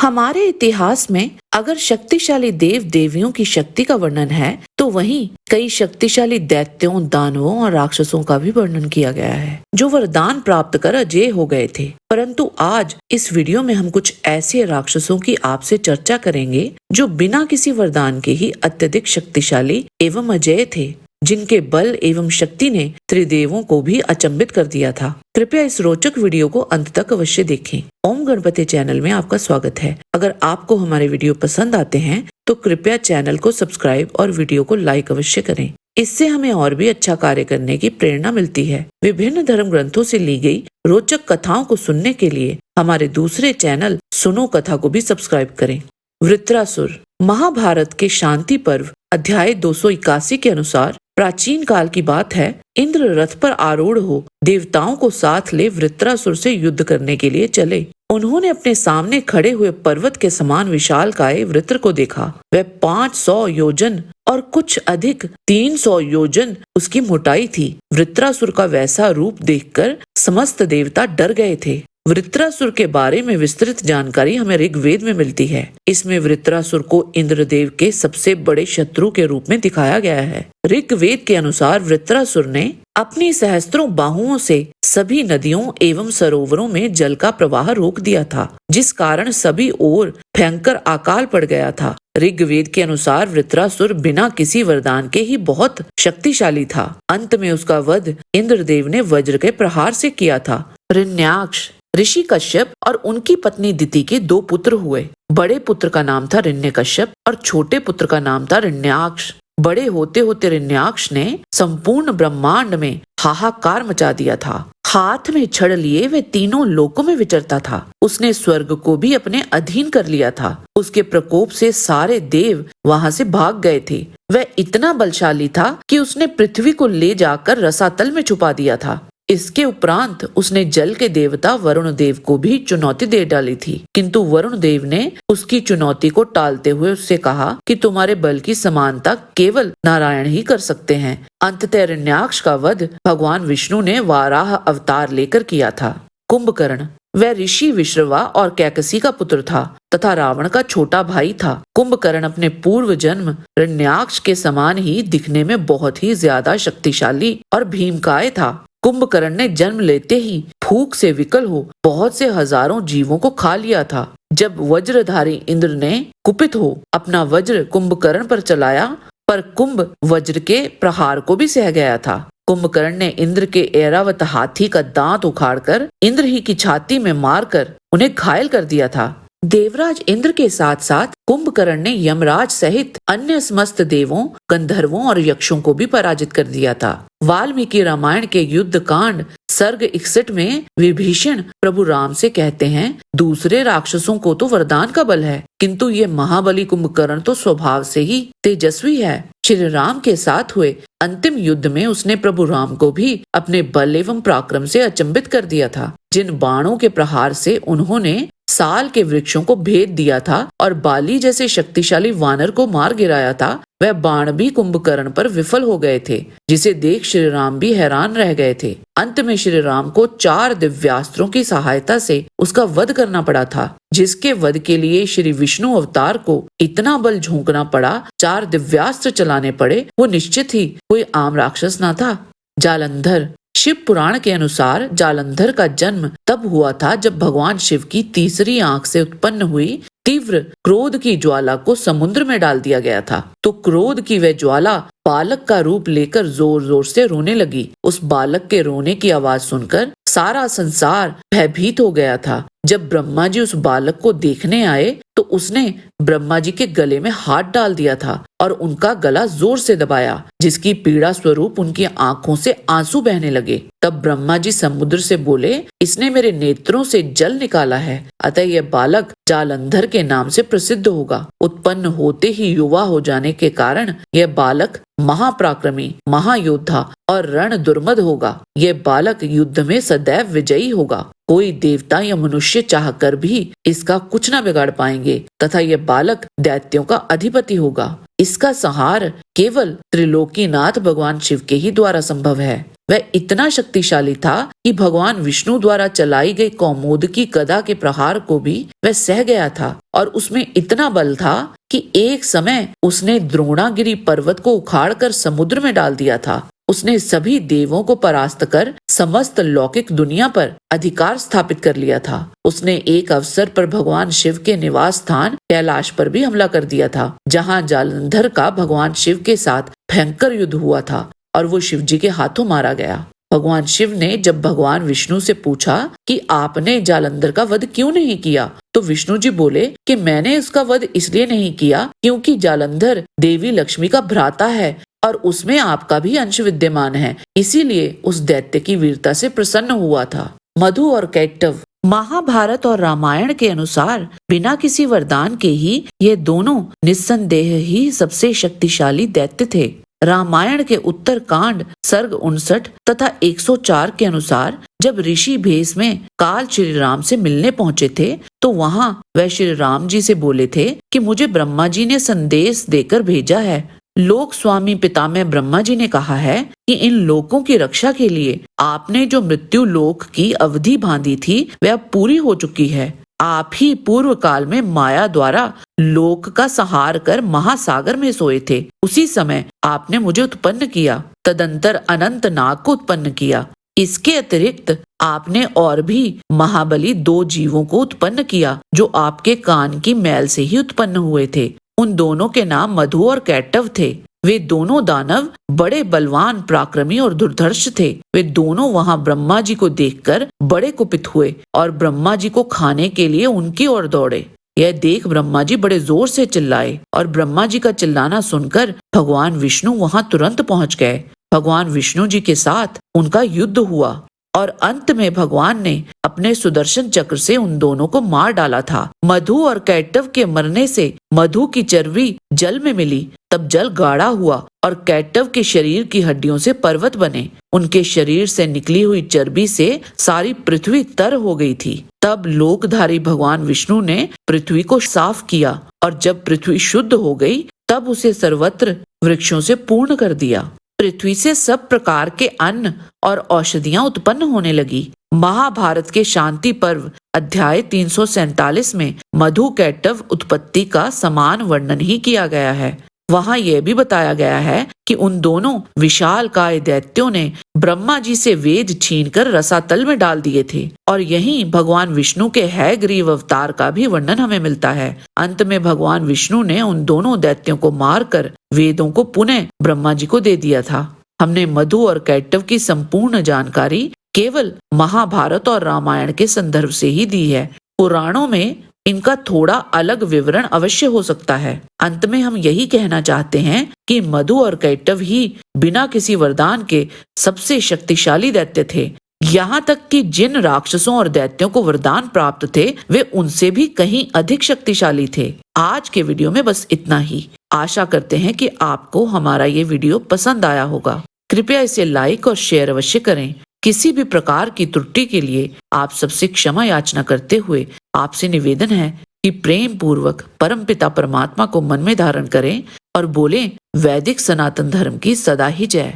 हमारे इतिहास में अगर शक्तिशाली देव देवियों की शक्ति का वर्णन है, तो वहीं कई शक्तिशाली दैत्यों, दानवों और राक्षसों का भी वर्णन किया गया है, जो वरदान प्राप्त कर अजेय हो गए थे। परंतु आज इस वीडियो में हम कुछ ऐसे राक्षसों की आपसे चर्चा करेंगे, जो बिना किसी वरदान के ही अत्यधिक शक्तिशाली एवं अजेय थे, जिनके बल एवं शक्ति ने त्रिदेवों को भी अचंभित कर दिया था। कृपया इस रोचक वीडियो को अंत तक अवश्य देखें। ओम गणपति चैनल में आपका स्वागत है। अगर आपको हमारे वीडियो पसंद आते हैं तो कृपया चैनल को सब्सक्राइब और वीडियो को लाइक अवश्य करें। इससे हमें और भी अच्छा कार्य करने की प्रेरणा मिलती है। विभिन्न धर्म ग्रंथों से ली गई रोचक कथाओं को सुनने के लिए हमारे दूसरे चैनल सुनो कथा को भी सब्सक्राइब करें। वृत्रासुर। महाभारत के शांति पर्व अध्याय 281 के अनुसार प्राचीन काल की बात है। इंद्र रथ पर आरूढ़ हो देवताओं को साथ ले वृत्रासुर से युद्ध करने के लिए चले। उन्होंने अपने सामने खड़े हुए पर्वत के समान विशालकाय वृत्र को देखा। वह 500 योजन और कुछ अधिक 300 योजन उसकी मोटाई थी। वृत्रासुर का वैसा रूप देखकर समस्त देवता डर गए थे। वृत्रासुर के बारे में विस्तृत जानकारी हमें ऋग्वेद में मिलती है। इसमें वृत्रासुर को इंद्रदेव के सबसे बड़े शत्रु के रूप में दिखाया गया है। ऋग्वेद के अनुसार वृत्रासुर ने अपनी सहस्त्रों बाहुओं से सभी नदियों एवं सरोवरों में जल का प्रवाह रोक दिया था, जिस कारण सभी ओर भयंकर अकाल पड़ गया था। ऋग्वेद के अनुसार वृत्रासुर बिना किसी वरदान के ही बहुत शक्तिशाली था। अंत में उसका वध इंद्रदेव ने वज्र के प्रहार से किया था। ऋण्याक्ष। ऋषि कश्यप और उनकी पत्नी दिति के 2 पुत्र हुए। बड़े पुत्र का नाम था ऋण्यकश्यप और छोटे पुत्र का नाम था ऋण्याक्ष। बड़े होते होते ऋण्याक्ष ने संपूर्ण ब्रह्मांड में हाहाकार मचा दिया था। हाथ में छड़ लिए वे तीनों लोकों में विचरता था। उसने स्वर्ग को भी अपने अधीन कर लिया था। उसके प्रकोप से सारे देव वहां से भाग गए थे। वह इतना बलशाली था कि उसने पृथ्वी को ले जाकर रसातल में छुपा दिया था। इसके उपरांत उसने जल के देवता वरुण देव को भी चुनौती दे डाली थी, किंतु वरुण देव ने उसकी चुनौती को टालते हुए उससे कहा कि तुम्हारे बल की समानता केवल नारायण ही कर सकते हैं। अंततः हिरण्याक्ष का वध भगवान विष्णु ने वाराह अवतार लेकर किया था। कुंभकर्ण। वह ऋषि विश्रवा और कैकसी का पुत्र था तथा रावण का छोटा भाई था। कुंभकर्ण अपने पूर्व जन्म हिरण्याक्ष के समान ही दिखने में बहुत ही ज्यादा शक्तिशाली और भीमकाय था। कुंभकर्ण ने जन्म लेते ही भूख से विकल हो बहुत से हजारों जीवों को खा लिया था। जब वज्रधारी इंद्र ने कुपित हो अपना वज्र कुंभकर्ण पर चलाया, पर कुंभ वज्र के प्रहार को भी सह गया था। कुंभकर्ण ने इंद्र के ऐरावत हाथी का दांत उखाड़कर इंद्र ही की छाती में मारकर उन्हें घायल कर दिया था। देवराज इंद्र के साथ साथ कुंभकर्ण ने यमराज सहित अन्य समस्त देवों, गंधर्वों और यक्षों को भी पराजित कर दिया था। वाल्मीकि रामायण के युद्ध कांड सर्ग 61 में विभीषण प्रभु राम से कहते हैं, दूसरे राक्षसों को तो वरदान का बल है, किंतु ये महाबली कुंभकर्ण तो स्वभाव से ही तेजस्वी है। श्री राम के साथ हुए अंतिम युद्ध में उसने प्रभु राम को भी अपने बल एवं पराक्रम से अचंभित कर दिया था। जिन बाणों के प्रहार से उन्होंने साल के वृक्षों को भेद दिया था और बाली जैसे शक्तिशाली वानर को मार गिराया था, वह बाण भी कुंभकर्ण पर विफल हो गए थे, जिसे देख श्री राम भी हैरान रह गए थे। अंत में श्री राम को 4 दिव्यास्त्रों की सहायता से उसका वध करना पड़ा था, जिसके वध के लिए श्री विष्णु अवतार को इतना बल झोंकना पड़ा, 4 दिव्यास्त्र चलाने पड़े। वो निश्चित ही कोई आम राक्षस न था। जालंधर। शिव पुराण के अनुसार जालंधर का जन्म तब हुआ था जब भगवान शिव की तीसरी आंख से उत्पन्न हुई तीव्र क्रोध की ज्वाला को समुद्र में डाल दिया गया था। तो क्रोध की वह ज्वाला बालक का रूप लेकर जोर जोर से रोने लगी। उस बालक के रोने की आवाज सुनकर सारा संसार भयभीत हो गया था। जब ब्रह्मा जी उस बालक को देखने आए तो उसने ब्रह्मा जी के गले में हाथ डाल दिया था और उनका गला जोर से दबाया, जिसकी पीड़ा स्वरूप उनकी आंखों से आंसू बहने लगे। तब ब्रह्मा जी समुद्र से बोले, इसने मेरे नेत्रों से जल निकाला है, अतः यह बालक जालंधर के नाम से प्रसिद्ध होगा। उत्पन्न होते ही युवा हो जाने के कारण यह बालक महापराक्रमी, महायोद्धा और रण दुर्मद होगा। यह बालक युद्ध में सदैव विजयी होगा। कोई देवता या मनुष्य चाहकर भी इसका कुछ न बिगाड़ पाएंगे तथा यह बालक दैत्यों का अधिपति होगा। इसका संहार केवल त्रिलोकीनाथ भगवान शिव के ही द्वारा संभव है। वह इतना शक्तिशाली था कि भगवान विष्णु द्वारा चलाई गई कौमुदकी गदा के प्रहार को भी वह सह गया था और उसमें इतना बल था कि एक समय उसने द्रोणागिरी पर्वत को उखाड़कर समुद्र में डाल दिया था। उसने सभी देवों को परास्त कर समस्त लौकिक दुनिया पर अधिकार स्थापित कर लिया था। उसने एक अवसर पर भगवान शिव के निवास स्थान कैलाश पर भी हमला कर दिया था, जहाँ जालंधर का भगवान शिव के साथ भयंकर युद्ध हुआ था और वो शिव जी के हाथों मारा गया। भगवान शिव ने जब भगवान विष्णु से पूछा कि आपने जालंधर का वध क्यों नहीं किया, तो विष्णु जी बोले कि मैंने उसका वध इसलिए नहीं किया क्योंकि जालंधर देवी लक्ष्मी का भ्राता है और उसमें आपका भी अंश विद्यमान है, इसीलिए उस दैत्य की वीरता से प्रसन्न हुआ था। मधु और कैटव। महाभारत और रामायण के अनुसार बिना किसी वरदान के ही ये दोनों निस्संदेह ही सबसे शक्तिशाली दैत्य थे। रामायण के उत्तर कांड सर्ग 59 तथा 104 के अनुसार जब ऋषि भेष में काल श्री राम से मिलने पहुंचे थे तो वहां वह श्री राम जी से बोले थे कि मुझे ब्रह्मा जी ने संदेश देकर भेजा है। लोक स्वामी पितामह ब्रह्मा जी ने कहा है कि इन लोकों की रक्षा के लिए आपने जो मृत्यु लोक की अवधि बांधी थी वह अब पूरी हो चुकी है। आप ही पूर्व काल में माया द्वारा लोक का संहार कर महासागर में सोए थे। उसी समय आपने मुझे उत्पन्न किया, तदंतर अनंत नाग को उत्पन्न किया। इसके अतिरिक्त आपने और भी महाबली 2 जीवों को उत्पन्न किया जो आपके कान की मैल से ही उत्पन्न हुए थे। उन दोनों के नाम मधु और कैटव थे। वे दोनों दानव बड़े बलवान, पराक्रमी और दुर्धर्ष थे। वे दोनों वहां ब्रह्मा जी को देखकर बड़े कुपित हुए और ब्रह्मा जी को खाने के लिए उनकी ओर दौड़े। यह देख ब्रह्मा जी बड़े जोर से चिल्लाए और ब्रह्मा जी का चिल्लाना सुनकर भगवान विष्णु वहां तुरंत पहुंच गए। भगवान विष्णु जी के साथ उनका युद्ध हुआ और अंत में भगवान ने अपने सुदर्शन चक्र से उन दोनों को मार डाला था। मधु और कैटव के मरने से मधु की चर्बी जल में मिली, तब जल गाढ़ा हुआ और कैटव के शरीर की हड्डियों से पर्वत बने। उनके शरीर से निकली हुई चर्बी से सारी पृथ्वी तर हो गई थी। तब लोकधारी भगवान विष्णु ने पृथ्वी को साफ किया और जब पृथ्वी शुद्ध हो गई तब उसे सर्वत्र वृक्षों से पूर्ण कर दिया। पृथ्वी से सब प्रकार के अन्न और औषधियां उत्पन्न होने लगी। महाभारत के शांति पर्व अध्याय 347 में मधु कैटव उत्पत्ति का समान वर्णन ही किया गया है। वहां यह भी बताया गया है कि उन दोनों विशालकाय दैत्यों ने ब्रह्मा जी से वेद छीनकर रसातल में डाल दिए थे और यहीं भगवान विष्णु के हयग्रीव अवतार का भी वर्णन हमें मिलता है। अंत में भगवान विष्णु ने उन दोनों दैत्यों को मारकर वेदों को पुनः ब्रह्मा जी को दे दिया था। हमने मधु और कैटव की संपूर्ण जानकारी केवल महाभारत और रामायण के संदर्भ से ही दी है। पुराणों में इनका थोड़ा अलग विवरण अवश्य हो सकता है। अंत में हम यही कहना चाहते हैं कि मधु और कैटव ही बिना किसी वरदान के सबसे शक्तिशाली दैत्य थे। यहाँ तक कि जिन राक्षसों और दैत्यों को वरदान प्राप्त थे वे उनसे भी कहीं अधिक शक्तिशाली थे। आज के वीडियो में बस इतना ही। आशा करते हैं कि आपको हमारा ये वीडियो पसंद आया होगा। कृपया इसे लाइक और शेयर अवश्य करें। किसी भी प्रकार की त्रुटि के लिए आप सबसे क्षमा याचना करते हुए आपसे निवेदन है कि प्रेम पूर्वक परमपिता परमात्मा को मन में धारण करें और बोलें वैदिक सनातन धर्म की सदा ही जय।